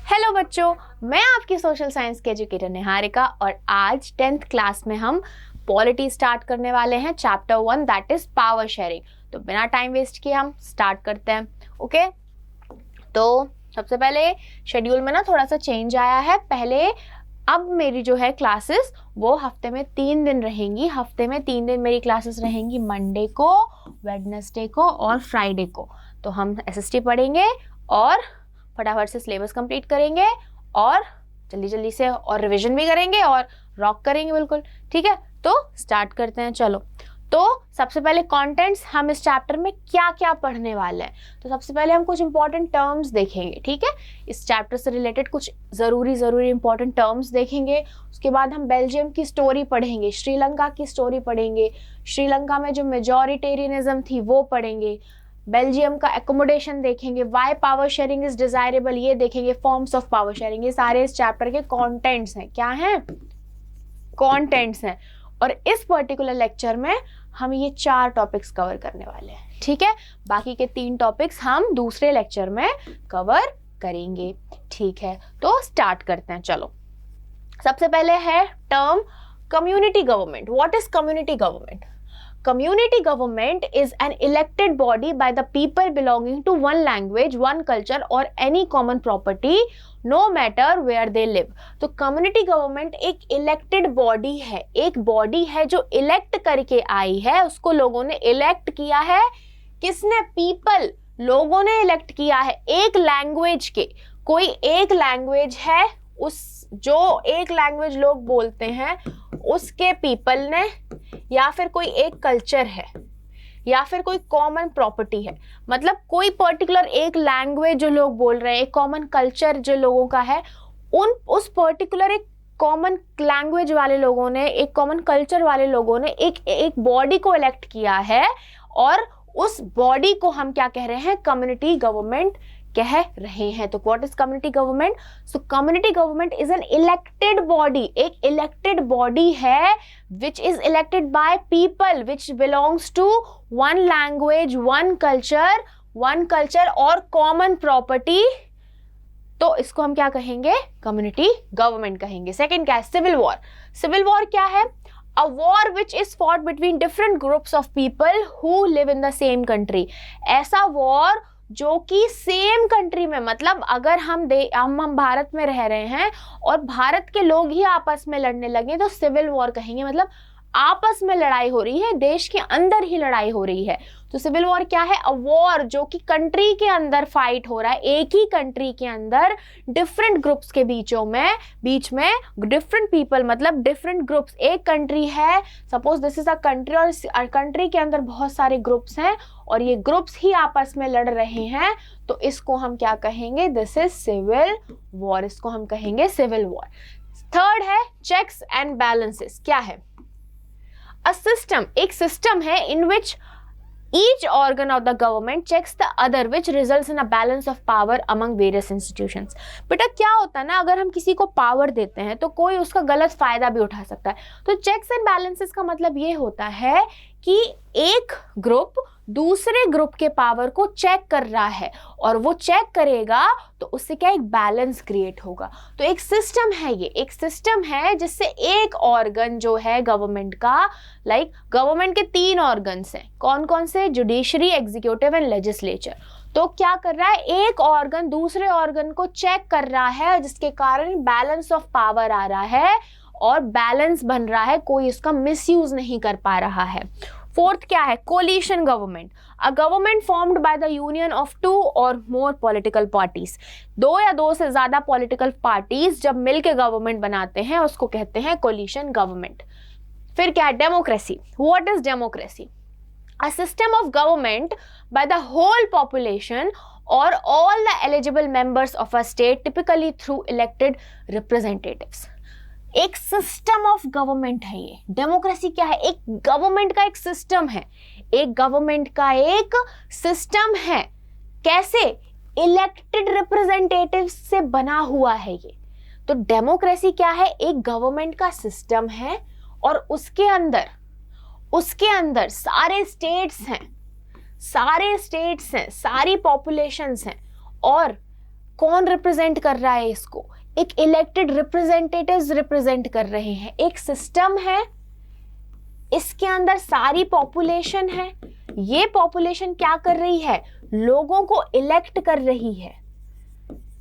Hello बच्चों, मैं आपकी सोशल साइंस की एजुकेटर निहारिका और आज 10th क्लास में हम पॉलिटी स्टार्ट करने वाले हैं। Chapter 1 that is power sharing. तो बिना टाइम वेस्ट किए हम स्टार्ट करते हैं। ओके, तो सबसे पहले शेड्यूल में ना थोड़ा सा चेंज आया है। पहले अब मेरी जो है क्लासेस वो हफ्ते में 3 दिन रहेंगी। हफ्ते में 3 दिन मेरी क्लासेस रहेंगी, मंडे को, वेडनेसडे को और फ्राइडे को। तो हम एसएसटी पढ़ेंगे और फटाफट से सिलेबस कंप्लीट करेंगे और जल्दी जल्दी से और रिवीजन भी करेंगे और रॉक करेंगे बिल्कुल। ठीक है, तो स्टार्ट करते हैं। चलो, तो सबसे पहले कंटेंट्स हम इस चैप्टर में क्या क्या पढ़ने वाले हैं। तो सबसे पहले हम कुछ इंपॉर्टेंट टर्म्स देखेंगे। ठीक है, इस चैप्टर से रिलेटेड कुछ ज़रूरी इंपॉर्टेंट टर्म्स देखेंगे। उसके बाद हम बेल्जियम की स्टोरी पढ़ेंगे, श्रीलंका की स्टोरी पढ़ेंगे, श्रीलंका में जो मेजॉरिटेरियनिज्म थी वो पढ़ेंगे, बेल्जियम का एकोमोडेशन देखेंगे, why power sharing is desirable ये देखेंगे, फॉर्म्स ऑफ पावर शेयरिंग। ये सारे इस चैप्टर के कंटेंट्स हैं। क्या हैं? कंटेंट्स हैं। और इस पर्टिकुलर लेक्चर में हम ये 4 टॉपिक्स कवर करने वाले हैं। ठीक है, बाकी के 3 टॉपिक्स हम दूसरे लेक्चर में कवर करेंगे। ठीक है, तो स्टार्ट करते हैं। चलो, सबसे पहले है term community government. What is community government? Community government is an elected body by the people belonging to one language, one culture or any common property, no matter where they live. तो community government एक elected body है, एक body है जो elect करके आई है। उसको लोगों ने elect किया है। किसने? people, लोगों ने elect किया है एक language के। कोई एक language है, उस जो एक लैंग्वेज लोग बोलते हैं उसके पीपल ने, या फिर कोई एक कल्चर है, या फिर कोई कॉमन प्रॉपर्टी है। मतलब कोई पर्टिकुलर एक लैंग्वेज जो लोग बोल रहे हैं, एक कॉमन कल्चर जो लोगों का है, उस पर्टिकुलर एक कॉमन लैंग्वेज वाले लोगों ने, एक कॉमन कल्चर वाले लोगों ने एक बॉडी को इलेक्ट किया है और उस बॉडी को हम क्या कह रहे हैं? कम्युनिटी गवर्नमेंट कह रहे हैं। तो what is community government? So community government is an elected body, एक इलेक्टेड बॉडी है which is elected by people which belongs to one language, one culture और कॉमन प्रॉपर्टी। तो इसको हम क्या कहेंगे? कम्युनिटी गवर्नमेंट कहेंगे। सेकेंड क्या है? Civil war. सिविल वॉर क्या है? A war which is fought between different groups of people who live in the same country. ऐसा war जो कि सेम कंट्री में, मतलब अगर हम भारत में रह रहे हैं और भारत के लोग ही आपस में लड़ने लगे तो सिविल वॉर कहेंगे। मतलब आपस में लड़ाई हो रही है, देश के अंदर ही लड़ाई हो रही है। तो सिविल वॉर क्या है? अ वॉर जो कि कंट्री के अंदर फाइट हो रहा है, एक ही कंट्री के अंदर डिफरेंट ग्रुप्स के बीच में डिफरेंट पीपल, मतलब डिफरेंट ग्रुप्स। एक कंट्री है, suppose this is a country, और कंट्री के अंदर बहुत सारे ग्रुप्स हैं और ये ग्रुप्स ही आपस में लड़ रहे हैं। तो इसको हम क्या कहेंगे? This is civil war. इसको हम कहेंगे सिविल वॉर। थर्ड है चेक्स एंड बैलेंसेस। क्या है? A system, एक सिस्टम है in which each organ of the government checks the other, which results in a balance of power among various institutions. बेटा क्या होता है ना, अगर हम किसी को पावर देते हैं तो कोई उसका गलत फायदा भी उठा सकता है। तो चेक्स एंड बैलेंसेस का मतलब ये होता है कि एक ग्रुप दूसरे ग्रुप के पावर को चेक कर रहा है और वो चेक करेगा तो उससे क्या एक बैलेंस क्रिएट होगा। तो एक सिस्टम है, ये एक सिस्टम है जिससे एक ऑर्गन जो है गवर्नमेंट का, लाइक गवर्नमेंट के 3 ऑर्गन्स हैं। कौन कौन से? Judiciary, executive and legislature. तो क्या कर रहा है? एक ऑर्गन दूसरे ऑर्गन को चेक कर रहा है जिसके कारण बैलेंस ऑफ पावर आ रहा है और बैलेंस बन रहा है, कोई इसका मिसयूज नहीं कर पा रहा है। फोर्थ क्या है? Coalition government. A government formed by the union of 2 और मोर पॉलिटिकल पार्टीज। 2 या 2 से ज्यादा पॉलिटिकल पार्टीज जब मिलकर गवर्नमेंट बनाते हैं उसको कहते हैं कोलिशन गवर्नमेंट। फिर क्या है? Democracy. What is democracy? A system of government by the whole population or all the eligible members of a state, typically through elected representatives. एक सिस्टम ऑफ गवर्नमेंट है ये। डेमोक्रेसी क्या है? एक गवर्नमेंट का एक सिस्टम है, एक गवर्नमेंट का एक सिस्टम है। कैसे? इलेक्टेड रिप्रेजेंटेटिव से बना हुआ है ये। तो डेमोक्रेसी क्या है? एक गवर्नमेंट का सिस्टम है और उसके अंदर सारे स्टेट्स हैं, सारी पॉपुलेशंस हैं और कौन रिप्रेजेंट कर रहा है इसको? एक इलेक्टेड रिप्रेजेंटेटिव्स रिप्रेजेंट कर रहे हैं। एक सिस्टम है, इसके अंदर सारी पॉपुलेशन है। ये पॉपुलेशन क्या कर रही है? लोगों को इलेक्ट कर रही है,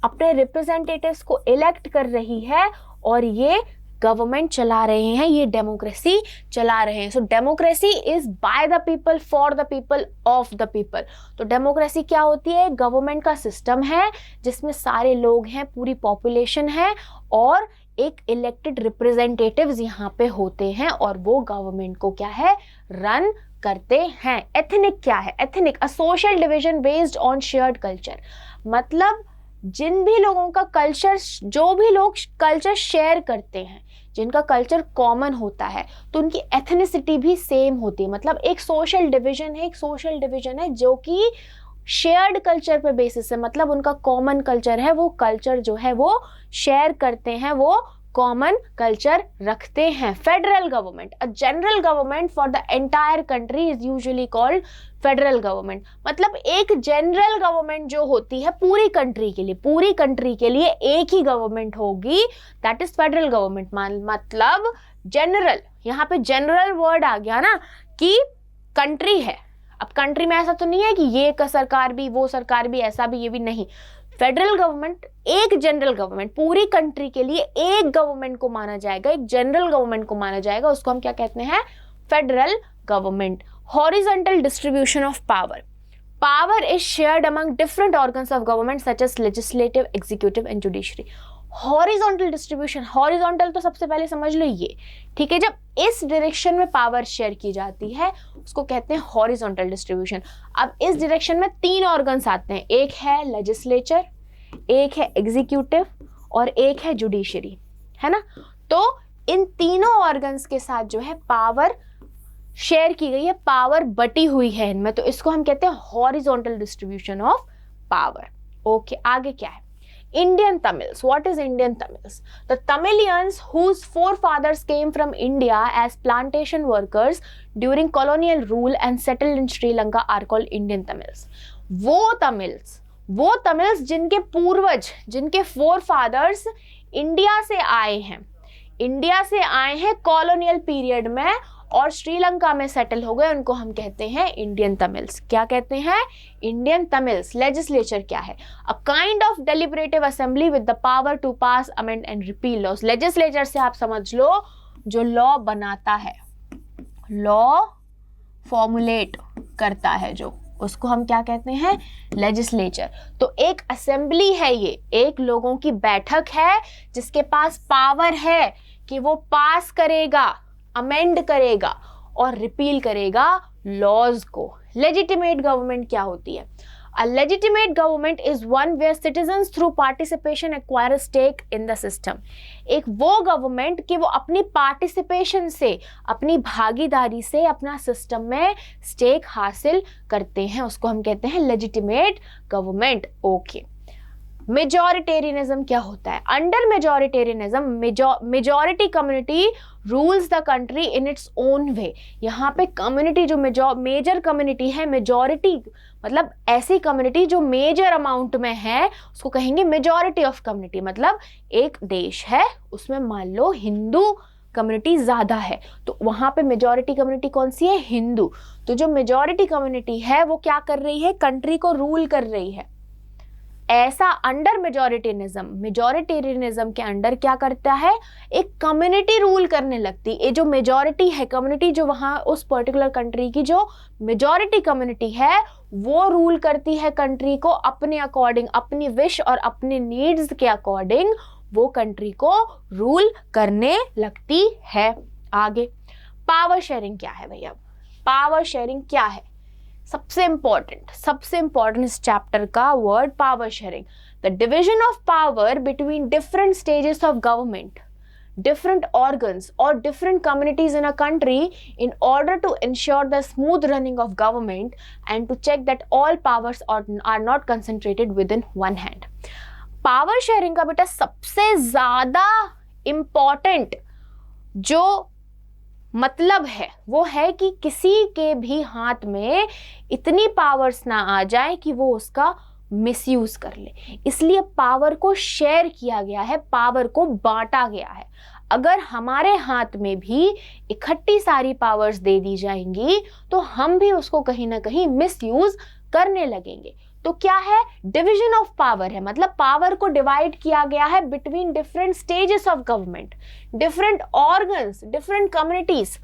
अपने रिप्रेजेंटेटिव्स को इलेक्ट कर रही है, और ये गवर्नमेंट चला रहे हैं, ये डेमोक्रेसी चला रहे हैं। So democracy is by the people, for the people, of the people. तो डेमोक्रेसी क्या होती है? गवर्नमेंट का सिस्टम है जिसमें सारे लोग हैं, पूरी पॉपुलेशन है, और एक इलेक्टेड रिप्रेजेंटेटिव्स यहाँ पे होते हैं, और वो गवर्नमेंट को क्या है? रन करते हैं। एथनिक क्या है? Ethnic, a social division based on shared culture. मतलब जिन भी लोगों का कल्चर, जो भी लोग कल्चर शेयर करते हैं, जिनका कल्चर कॉमन होता है, तो उनकी एथनिसिटी भी सेम होती है। मतलब एक सोशल डिवीजन है, एक सोशल डिवीजन है जो कि शेयर्ड कल्चर पे बेसिस है। मतलब उनका कॉमन कल्चर है, वो कल्चर जो है वो शेयर करते हैं, वो कॉमन कल्चर रखते हैं। Federal government, a general government for the entire country is usually called federal government. मतलब एक जनरल गवर्नमेंट जो होती है पूरी कंट्री के लिए, पूरी कंट्री के लिए एक ही गवर्नमेंट होगी, दैट इज फेडरल गवर्नमेंट। मतलब जनरल, यहाँ पे जनरल वर्ड आ गया ना कि कंट्री है। अब कंट्री में ऐसा तो नहीं है कि ये का सरकार भी, वो सरकार भी, ऐसा भी, ये भी नहीं। फेडरल गवर्नमेंट एक जनरल गवर्नमेंट, पूरी कंट्री के लिए एक गवर्नमेंट को माना जाएगा, एक जनरल गवर्नमेंट को माना जाएगा, उसको हम क्या कहते हैं? Federal government. Horizontal distribution of power, power is shared among different organs of government such as legislative, executive and judiciary. Horizontal distribution, horizontal तो सबसे पहले समझ लो ये, ठीक है, जब इस डायरेक्शन में पावर शेयर की जाती है उसको कहते हैं हॉरिजॉन्टल डिस्ट्रीब्यूशन। अब इस डायरेक्शन में 3 ऑर्गन्स आते हैं, एक है लेजिस्लेचर, एक है एग्जीक्यूटिव, और एक है जुडिशरी, है ना। तो इन तीनों ऑर्गन्स के साथ जो है पावर शेयर की गई है, पावर बटी हुई है इनमें, तो इसको हम कहते हैं horizontal distribution of power. Okay, आगे क्या है? Indian Tamils. What is Indian Tamils? The Tamilians whose forefathers came from India as plantation workers during colonial rule and settled in Sri Lanka are called Indian Tamils. वो Tamils जिनके पूर्वज, जिनके forefathers India से आए हैं, India से आए हैं कॉलोनियल पीरियड में और श्रीलंका में सेटल हो गए, उनको हम कहते हैं इंडियन तमिल्स। क्या कहते हैं? Indian Tamils. लेजिस्लेचर क्या है? A kind of deliberative assembly with the power to pass, amend and repeal laws. Legislature से आप समझ लो जो लॉ बनाता है, लॉ फॉर्मुलेट करता है जो, उसको हम क्या कहते हैं? लेजिस्लेचर। तो एक असेंबली है, ये एक लोगों की बैठक है जिसके पास पावर है कि वो पास करेगा, अमेंड करेगा और रिपील करेगा लॉज को। लेजिटिमेट गवर्नमेंट क्या होती है? A legitimate government is one where citizens through participation acquire a stake in the system. एक वो गवर्नमेंट कि वो अपनी पार्टिसिपेशन से, अपनी भागीदारी से अपना सिस्टम में स्टेक हासिल करते हैं, उसको हम कहते हैं लेजिटिमेट गवर्नमेंट। ओके, मेजॉरिटेरियनिज्म क्या होता है? Under majoritarianism majority community rules the country in its own way. यहाँ पे कम्युनिटी जो मेजर कम्युनिटी है, मेजॉरिटी मतलब ऐसी कम्युनिटी जो मेजर अमाउंट में है उसको कहेंगे मेजॉरिटी ऑफ कम्युनिटी। मतलब एक देश है उसमें मान लो हिंदू कम्युनिटी ज़्यादा है तो वहाँ पे मेजॉरिटी कम्युनिटी कौन सी है? हिंदू। तो जो मेजॉरिटी कम्युनिटी है वो क्या कर रही है? कंट्री को रूल कर रही है। ऐसा अंडर मेजॉरिटेरियनिज्म के अंडर क्या करता है? एक कम्युनिटी रूल करने लगती है। ये जो मेजॉरिटी है कम्युनिटी, जो वहाँ उस पर्टिकुलर कंट्री की जो मेजॉरिटी कम्युनिटी है वो रूल करती है कंट्री को अपने अकॉर्डिंग, अपनी विश और अपने नीड्स के अकॉर्डिंग वो कंट्री को रूल करने लगती है। आगे पावर शेयरिंग क्या है भैया? पावर शेयरिंग क्या है? सबसे इंपॉर्टेंट इस चैप्टर का word power sharing. The division of power between different stages of government, different organs or different communities in a country in order to ensure the smooth running of government and to check that all powers are not concentrated within one hand. Power sharing का बेटा सबसे ज्यादा important जो मतलब है वो है कि किसी के भी हाथ में इतनी पावर्स ना आ जाए कि वो उसका मिसयूज कर ले, इसलिए पावर को शेयर किया गया है, पावर को बांटा गया है। अगर हमारे हाथ में भी इकट्ठी सारी पावर्स दे दी जाएंगी तो हम भी उसको कहीं ना कहीं मिसयूज करने लगेंगे। तो क्या है, डिवीजन ऑफ पावर है, मतलब पावर को डिवाइड किया गया है between different stages of government, different organs, different communities,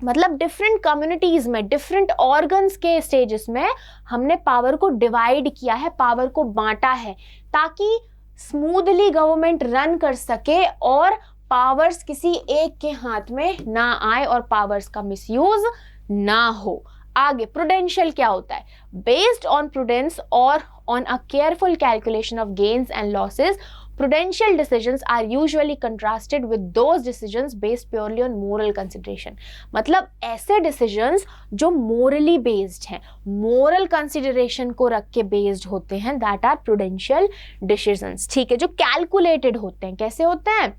मतलब डिफरेंट कम्युनिटीज में, डिफरेंट ऑर्गन्स के स्टेजेस में हमने पावर को डिवाइड किया है, पावर को बांटा है, ताकि स्मूथली गवर्नमेंट रन कर सके और पावर्स किसी एक के हाथ में ना आए और पावर्स का मिसयूज ना हो। आगे प्रूडेंशियल क्या होता है, बेस्ड ऑन प्रूडेंस और on a careful calculation of gains and losses, prudential decisions are usually contrasted with those decisions based purely on moral consideration। मतलब ऐसे decisions जो morally based हैं, moral consideration को रख के based होते हैं, that are prudential decisions। ठीक है, जो calculated होते हैं, कैसे होते हैं,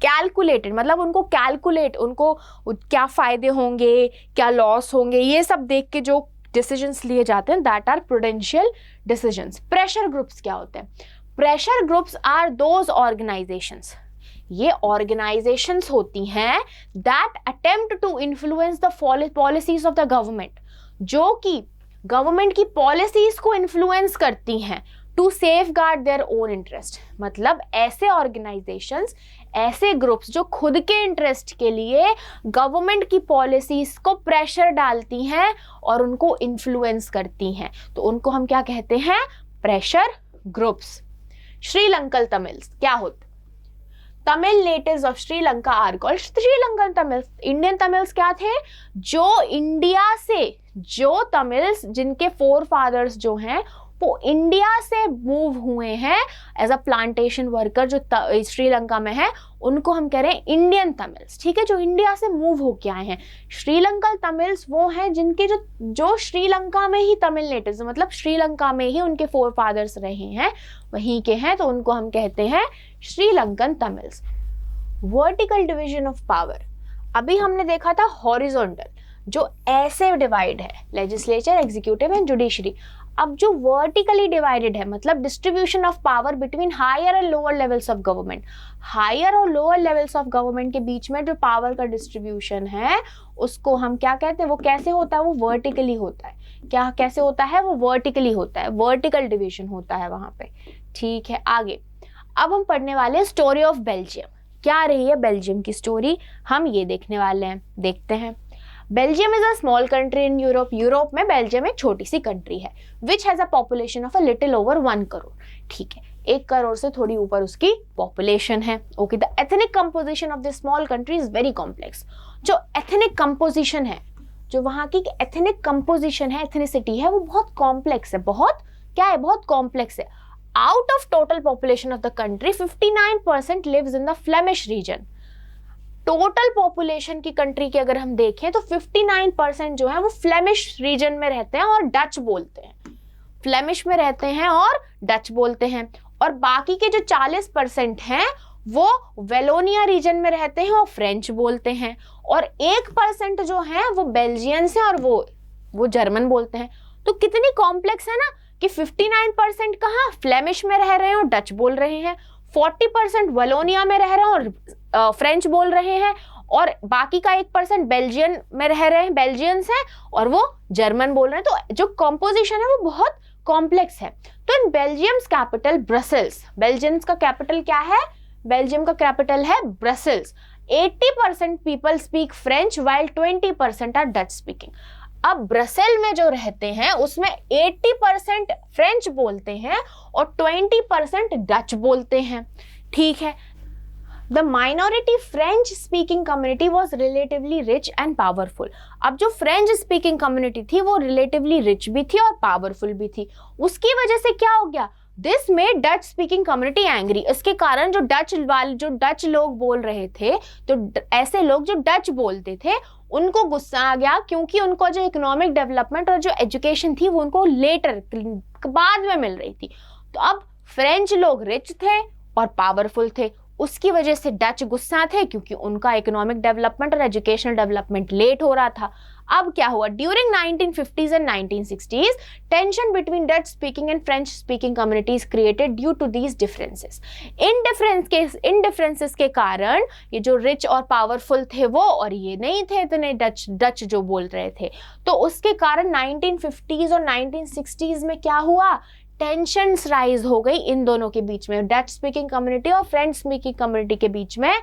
कैलकुलेटेड, मतलब उनको कैलकुलेट, उनको क्या फायदे होंगे, क्या लॉस होंगे, ये सब देख के जो डिसीजंस लिए जाते हैं, that are prudential decisions. Pressure groups क्या होते हैं, pressure groups are those organisations, ये ऑर्गेनाइजेशंस होती हैं that attempt to influence the policies of the government, जो कि गवर्नमेंट की पॉलिसीज को इन्फ्लुएंस करती हैं to safeguard their own interest. मतलब ऐसे ऑर्गेनाइजेशंस, ऐसे ग्रुप्स जो खुद के इंटरेस्ट के लिए गवर्नमेंट की पॉलिसीज को प्रेशर डालती हैं और उनको इन्फ्लुएंस करती हैं, तो उनको हम क्या कहते हैं, प्रेशर ग्रुप्स। श्रीलंकन तमिल्स क्या होते, Tamil natives of Sri Lanka are called Sri Lankan Tamils. Indian Tamils क्या थे, जो इंडिया से, जो तमिल्स जिनके फोर फादर्स जो हैं वो इंडिया से मूव हुए हैं एज अ प्लांटेशन वर्कर, जो श्रीलंका में है, उनको हम कह रहे हैं इंडियन तमिल्स। ठीक है, जो इंडिया से मूव होके आए हैं। श्रीलंकन तमिल्स वो हैं जिनके जो श्रीलंका में ही तमिल नेटिव्स, मतलब श्रीलंका में ही उनके फोर फादर्स रहे हैं, वहीं के हैं, तो उनको हम कहते हैं Sri Lankan Tamils. Vertical division of power, अभी हमने देखा था हॉरिजॉन्टल, जो ऐसे डिवाइड है, लेजिस्लेचर, एग्जीक्यूटिव एंड जुडिशरी। अब जो वर्टिकली डिवाइडेड है, मतलब distribution of power between higher and lower levels of government, higher और लोअर लेवल्स ऑफ गवर्नमेंट के बीच में जो पावर का डिस्ट्रीब्यूशन है, उसको हम क्या कहते हैं, वो कैसे होता है, वो वर्टिकली होता है। क्या कैसे होता है, वो वर्टिकली होता है, वर्टिकल डिवीजन होता है वहां पे। ठीक है, आगे अब हम पढ़ने वाले हैं स्टोरी ऑफ बेल्जियम। क्या रही है बेल्जियम की स्टोरी, हम ये देखने वाले हैं, देखते हैं। Belgium is a small country in Europe, Europe में बेल्जियम एक छोटी सी कंट्री है, which has a population of a little over 1 crore. ठीक है, 1 करोड़ से थोड़ी ऊपर उसकी पॉपुलेशन है। Okay, the ethnic composition of this small country is very complex. जो एथनिक कंपोजिशन है, जो वहाँ की एथनिक कंपोजिशन है, एथनिसिटी है, वो बहुत कॉम्प्लेक्स है, बहुत क्या है, बहुत कॉम्प्लेक्स है। Out of total population of the country 59% lives in the Flemish region. Total population की कंट्री की अगर हम देखें तो 59% जो है वो फ्लेमिश रीजन में रहते हैं और डच बोलते हैं, फ्लेमिश में रहते हैं और डच बोलते हैं। और बाकी के जो 40% हैं वो वेलोनिया रीजन में रहते हैं और फ्रेंच बोलते हैं। और 1% जो है वो बेल्जियंस हैं और वो जर्मन बोलते हैं। तो कितनी कॉम्प्लेक्स है ना, कि 59% कहाँ फ्लेमिश में रह रहे हैं और डच बोल रहे हैं, 40% वेलोनिया में रह रहे हैं और फ्रेंच बोल रहे हैं, और बाकी का 1% बेल्जियन में रह रहे हैं, बेल्जियंस हैं और वो जर्मन बोल रहे हैं। तो जो कॉम्पोजिशन है वो बहुत कॉम्प्लेक्स है। तो in Belgium's capital Brussels, Belgium's का कैपिटल क्या है, बेल्जियम का कैपिटल है Brussels. 80% people speak French while 20% are Dutch speaking. अब ब्रसेल में जो रहते हैं उसमें 80% फ्रेंच बोलते हैं और 20% डच बोलते हैं। ठीक है, the minority French speaking community was relatively rich and powerful. अब जो फ्रेंच स्पीकिंग कम्युनिटी थी वो रिलेटिवली रिच भी थी और पावरफुल भी थी। उसकी वजह से क्या हो गया, this made Dutch speaking community angry. इसके कारण जो डच लोग बोल रहे थे, तो ऐसे लोग जो डच बोलते थे उनको गुस्सा आ गया, क्योंकि उनको जो इकोनॉमिक डेवलपमेंट और जो एजुकेशन थी वो उनको लेटर बाद में मिल रही थी। तो अब फ्रेंच लोग रिच थे और पावरफुल थे, उसकी वजह से डच गुस्सा थे क्योंकि उनका इकोनॉमिक डेवलपमेंट और एजुकेशनल डेवलपमेंट लेट हो रहा था। अब क्या हुआ, during 1950s and 1960s tension between Dutch speaking and French speaking communities created due to these differences. इन डिफरेंसेस के कारण ये जो रिच और पावरफुल थे वो, और ये नहीं थे इतने डच जो बोल रहे थे, तो उसके कारण 1950s और 1960s में क्या हुआ, टेंशन्स राइज हो गई इन दोनों के बीच में, डच स्पीकिंग कम्युनिटी और फ्रेंच स्पीकिंग कम्युनिटी के बीच में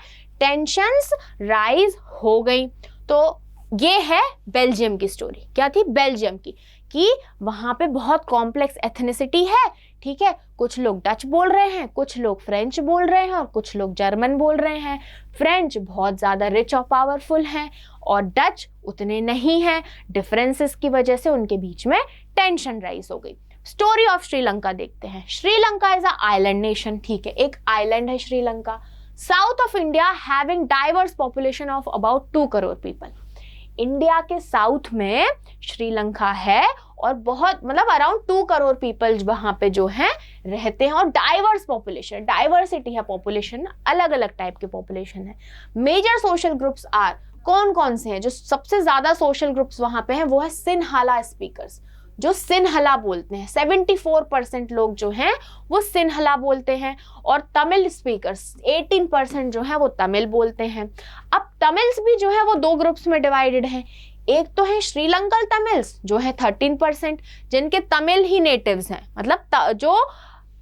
टेंशन्स राइज हो गई। तो ये है बेल्जियम की स्टोरी। क्या थी, बेल्जियम की, कि वहां पे बहुत कॉम्प्लेक्स एथनिसिटी है, ठीक है, कुछ लोग डच बोल रहे हैं, कुछ लोग फ्रेंच बोल रहे हैं और कुछ लोग जर्मन बोल रहे हैं। फ्रेंच बहुत ज़्यादा रिच और पावरफुल हैं और डच उतने नहीं हैं। डिफरेंसेस की वजह से उनके बीच में टेंशन राइज हो गई। स्टोरी ऑफ श्रीलंका देखते हैं। Sri Lanka is a island nation, ठीक है, एक आइलैंड है Sri Lanka, south of India, having diverse population of about 2 crore people. India के साउथ में श्रीलंका है और बहुत मतलब अराउंड 2 करोड़ पीपल वहां पे जो हैं रहते हैं, और डाइवर्स पॉपुलेशन, डाइवर्सिटी है पॉपुलेशन, अलग अलग टाइप के पॉपुलेशन है। मेजर सोशल ग्रुप्स आर, कौन कौन से हैं, जो सबसे ज्यादा सोशल ग्रुप्स वहां पे हैं वो है सिन्हाला स्पीकर्स, जो सिन्हला बोलते हैं। 74% लोग जो हैं वो सिन्हला बोलते हैं, और तमिल स्पीकर्स 18% जो है वो तमिल बोलते हैं। अब तमिल्स भी जो है वो 2 ग्रुप्स में डिवाइडेड हैं। एक तो है श्रीलंकन तमिल्स जो है 13%, जिनके तमिल ही नेटिव्स हैं, मतलब जो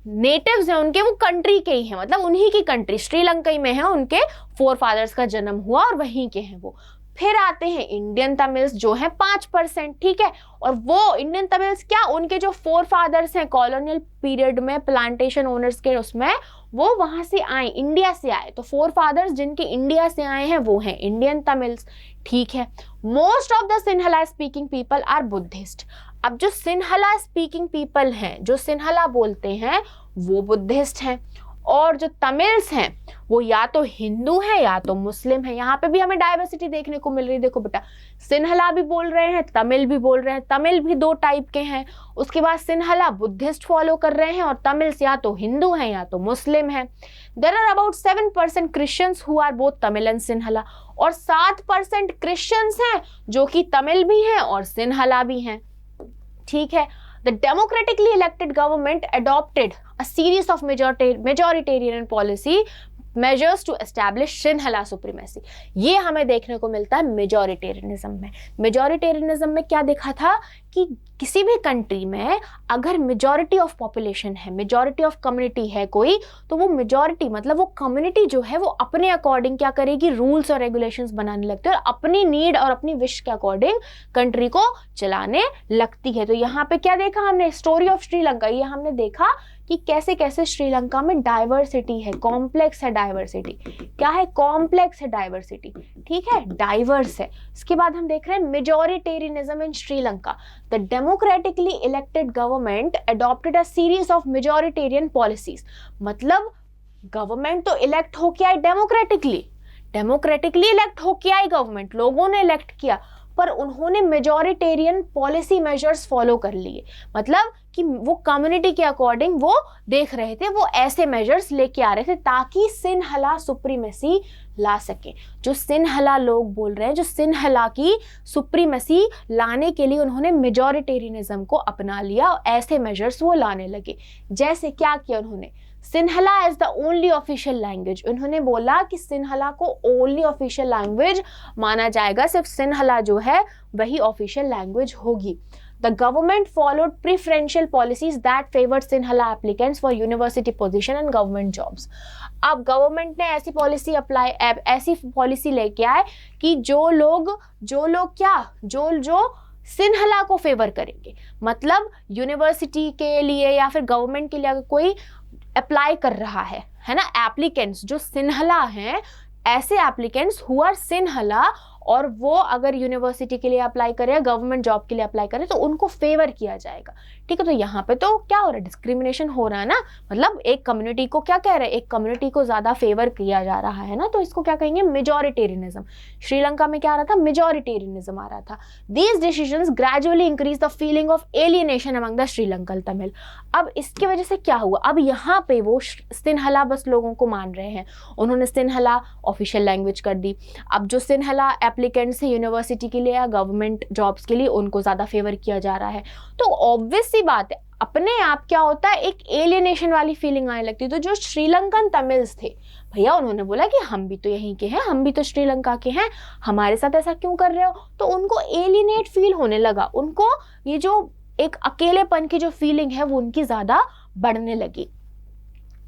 नेटिव्स हैं उनके वो कंट्री के ही हैं, मतलब उन्हीं की कंट्री श्रीलंका ही में है, उनके फोरफादर्स का जन्म हुआ और वहीं के हैं वो। फिर आते हैं इंडियन तमिल्स जो है 5%, ठीक है, और वो इंडियन तमिल्स क्या, उनके जो फोरफादर्स हैं कॉलोनियल पीरियड में प्लांटेशन ओनर्स के, उसमें वो वहां से आए, इंडिया से आए, तो फोरफादर्स जिनके इंडिया से आए हैं वो हैं इंडियन तमिल्स, ठीक है। Most of the Sinhala speaking people are Buddhist. अब जो सिन्हला स्पीकिंग पीपल हैं, जो सिन्हला बोलते हैं, वो बुद्धिस्ट हैं, और जो तमिल्स हैं वो या तो हिंदू हैं या तो मुस्लिम हैं। यहाँ पे भी हमें डाइवर्सिटी देखने को मिल रही है। देखो बेटा, सिन्हला भी बोल रहे हैं, तमिल भी बोल रहे हैं, तमिल भी 2 टाइप के हैं। उसके बाद सिन्हला बुद्धिस्ट फॉलो कर रहे हैं और तमिल्स या तो हिंदू हैं या तो मुस्लिम हैं। There are about 7% Christians who are both Tamil and Sinhala, और 7% क्रिश्चियंस हैं जो कि तमिल भी हैं और सिन्हला भी हैं, ठीक है। The democratically elected government adopted a series of majoritarian policy measures to establish Sinhala supremacy। ये हमें देखने को मिलता है मेजॉरिटेरियनिज्म में। मेजॉरिटेरियनिज्म में क्या देखा था कि किसी भी कंट्री में अगर मेजॉरिटी ऑफ पॉपुलेशन है, मेजॉरिटी ऑफ कम्युनिटी है कोई, तो वो मेजॉरिटी मतलब वो कम्युनिटी जो है वो अपने अकॉर्डिंग क्या करेगी, रूल्स और रेगुलेशंस बनाने लगती है और अपनी नीड और अपनी विश के अकॉर्डिंग कंट्री को चलाने लगती है। तो यहाँ पे क्या देखा हमने, स्टोरी ऑफ श्रीलंका, ये हमने देखा कि कैसे कैसे श्रीलंका में डाइवर्सिटी है, कॉम्प्लेक्स है डाइवर्सिटी। क्या है, कॉम्प्लेक्स है डाइवर्सिटी, ठीक है, डाइवर्स है। इसके बाद हम देख रहे हैं majoritarianism in Sri Lanka. The democratically elected government adopted a series of majoritarian policies. मतलब गवर्नमेंट तो इलेक्ट होके आई डेमोक्रेटिकली, डेमोक्रेटिकली इलेक्ट होके आई गवर्नमेंट, लोगों ने इलेक्ट किया, पर उन्होंने मेजॉरिटेरियन पॉलिसी मेजर्स फॉलो कर लिए। मतलब कि वो कम्युनिटी के अकॉर्डिंग वो देख रहे थे, वो ऐसे मेजर्स लेके आ रहे थे ताकि सिन्हला सुप्रीमेसी ला सके। जो सिन्हला लोग बोल रहे हैं, जो सिन्हला की सुप्रीमेसी लाने के लिए उन्होंने मेजॉरिटेरियनिज्म को अपना लिया और ऐसे मेजर्स वो लाने लगे। जैसे क्या किया उन्होंने, Sinhala as the only official language, उन्होंने बोला कि सिन्हला को ओनली ऑफिशियल लैंग्वेज माना जाएगा, सिर्फ सिन्हला जो है वही ऑफिशियल लैंग्वेज होगी। The government followed preferential policies that favored Sinhala applicants for university position and government jobs। अब गवर्नमेंट ने ऐसी पॉलिसी ऐसी पॉलिसी लेके आए कि जो लोग जो सिन्हला को फेवर करेंगे, मतलब यूनिवर्सिटी के लिए या फिर गवर्नमेंट के लिए अगर कोई अप्लाई कर रहा है ना, एप्लीकेंट्स जो सिन्हला हैं, ऐसे एप्लीकेंट्स हु आर सिन्हला और वो अगर यूनिवर्सिटी के लिए अप्लाई करे या गवर्नमेंट जॉब के लिए अप्लाई करे तो उनको फेवर किया जाएगा। ठीक है, तो यहाँ पे तो क्या हो रहा है, डिस्क्रिमिनेशन हो रहा है ना, मतलब एक कम्युनिटी को क्या कह रहे हैं, एक कम्युनिटी को ज्यादा फेवर किया जा रहा है ना, तो इसको क्या कहेंगे, मेजॉरिटेरियनिज्म। श्रीलंका में क्या आ रहा था, मेजॉरिटेरियनिज्म आ रहा था। These decisions gradually increase the feeling of alienation among the Sri Lankan Tamil. अब इसकी वजह से क्या हुआ, अब यहाँ पे वो सिन्हला बस लोगों को मान रहे हैं, उन्होंने सिन्हला ऑफिशियल लैंग्वेज कर दी। अब जो सिन्हला एप्लीकेंट्स हैं यूनिवर्सिटी के लिए या गवर्नमेंट जॉब्स के लिए, उनको ज़्यादा फेवर किया जा रहा है। तो ऑब्वियस सी बात है, अपने आप क्या होता है, एक एलियनेशन वाली फीलिंग आने लगती है। तो जो श्रीलंकन तमिल्स थे भैया, उन्होंने बोला कि हम भी तो यहीं के हैं, हम भी तो श्रीलंका के हैं, हमारे साथ ऐसा क्यों कर रहे हो। तो उनको एलिनेट फील होने लगा, उनको ये जो एक अकेलेपन की जो फीलिंग है वो उनकी ज़्यादा बढ़ने लगी।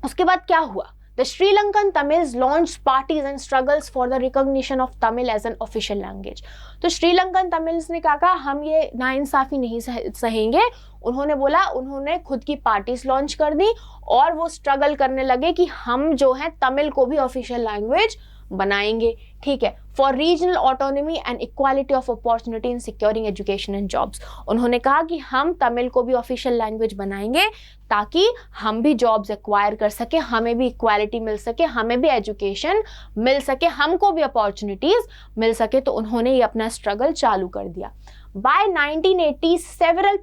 उसके बाद क्या हुआ, The Sri Lankan Tamils launched parties and struggles for the recognition of Tamil as an official language. तो श्रीलंकन तमिल्स ने क्या कहा, हम ये नाइंसाफी नहीं सहेंगे। उन्होंने बोला, उन्होंने खुद की पार्टीज लॉन्च कर दी और वो स्ट्रगल करने लगे कि हम जो है तमिल को भी ऑफिशियल लैंग्वेज बनाएंगे। ठीक है, for regional autonomy and equality of opportunity in securing education and jobs. उन्होंने कहा कि हम तमिल को भी ऑफिशियल लैंग्वेज बनाएंगे ताकि हम भी जॉब्स एक्वायर कर सके, हमें भी इक्वालिटी मिल सके, हमें भी एजुकेशन मिल सके, हमको भी अपॉर्चुनिटीज मिल सके। तो उन्होंने ये अपना स्ट्रगल चालू कर दिया। By 1980s several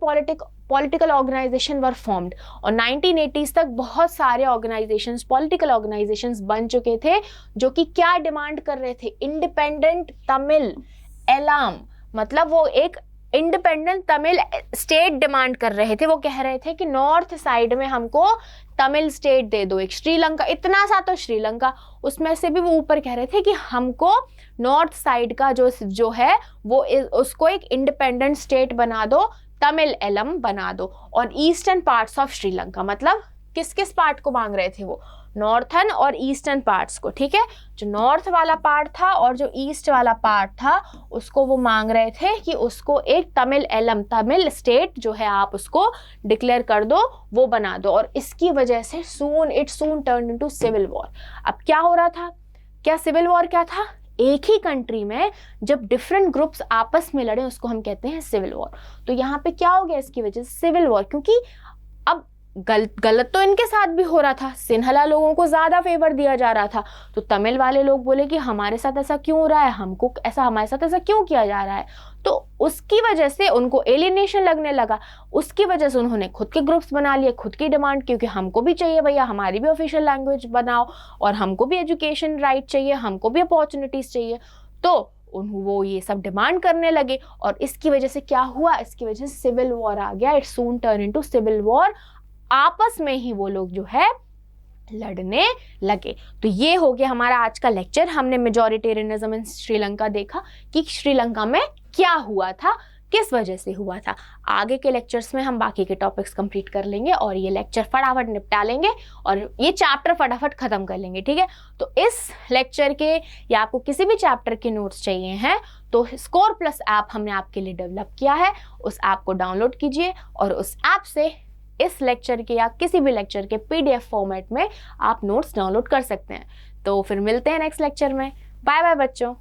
political organisation were formed, और 1980s तक बहुत सारे ऑर्गेनाइजेशंस, पॉलिटिकल ऑर्गेनाइजेशंस बन चुके थे जो कि क्या डिमांड कर रहे थे, इंडिपेंडेंट तमिल एलाम, मतलब वो एक इंडिपेंडेंट तमिल स्टेट डिमांड कर रहे थे। वो कह रहे थे कि नॉर्थ साइड में हमको तमिल स्टेट दे दो, एक श्रीलंका, इतना सा तो श्रीलंका, उसमें से भी वो ऊपर कह रहे थे कि हमको नॉर्थ साइड का जो है वो उसको एक इंडिपेंडेंट स्टेट बना दो, तमिल एलम बना दो, और ईस्टर्न पार्ट्स ऑफ श्रीलंका, मतलब किस किस पार्ट को मांग रहे थे वो, नॉर्थन और ईस्टर्न पार्ट्स को। ठीक है, जो नॉर्थ वाला पार्ट था और जो ईस्ट वाला पार्ट था उसको वो मांग रहे थे कि उसको एक तमिल एलम, तमिल स्टेट जो है आप उसको डिक्लेयर कर दो, वो बना दो। और इसकी वजह से it soon turn into civil war. अब क्या हो रहा था, क्या सिविल वॉर क्या था, एक ही कंट्री में जब डिफरेंट ग्रुप्स आपस में लड़े उसको हम कहते हैं सिविल वॉर। तो यहाँ पे क्या हो गया इसकी वजह से, सिविल वॉर, क्योंकि अब गलत तो इनके साथ भी हो रहा था, सिन्हला लोगों को ज्यादा फेवर दिया जा रहा था, तो तमिल वाले लोग बोले कि हमारे साथ ऐसा क्यों हो रहा है, हमको ऐसा, हमारे साथ ऐसा क्यों किया जा रहा है। तो उसकी वजह से उनको एलियनेशन लगने लगा, उसकी वजह से उन्होंने खुद के ग्रुप्स बना लिए, खुद की डिमांड, क्योंकि हमको भी चाहिए भैया, हमारी भी ऑफिशियल लैंग्वेज बनाओ, और हमको भी एजुकेशन राइट चाहिए, हमको भी अपॉर्चुनिटीज चाहिए। तो वो ये सब डिमांड करने लगे, और इसकी वजह से क्या हुआ, इसकी वजह से सिविल वॉर आ गया। It soon turn into civil war, आपस में ही वो लोग जो है लड़ने लगे। तो ये हो गया हमारा आज का लेक्चर। हमने मेजॉरिटेरियनिज्म इन श्रीलंका देखा कि श्रीलंका में क्या हुआ था, किस वजह से हुआ था। आगे के लेक्चर्स में हम बाकी के टॉपिक्स कंप्लीट कर लेंगे और ये लेक्चर फटाफट निपटा लेंगे और ये चैप्टर फटाफट खत्म कर लेंगे। ठीक है, तो इस लेक्चर के या आपको किसी भी चैप्टर के नोट्स चाहिए हैं तो स्कोर प्लस ऐप हमने आपके लिए डेवलप किया है, उस ऐप को डाउनलोड कीजिए और उस ऐप से इस लेक्चर के या किसी भी लेक्चर के PDF फॉर्मेट में आप नोट्स डाउनलोड कर सकते हैं। तो फिर मिलते हैं नेक्स्ट लेक्चर में। बाय बाय बच्चों।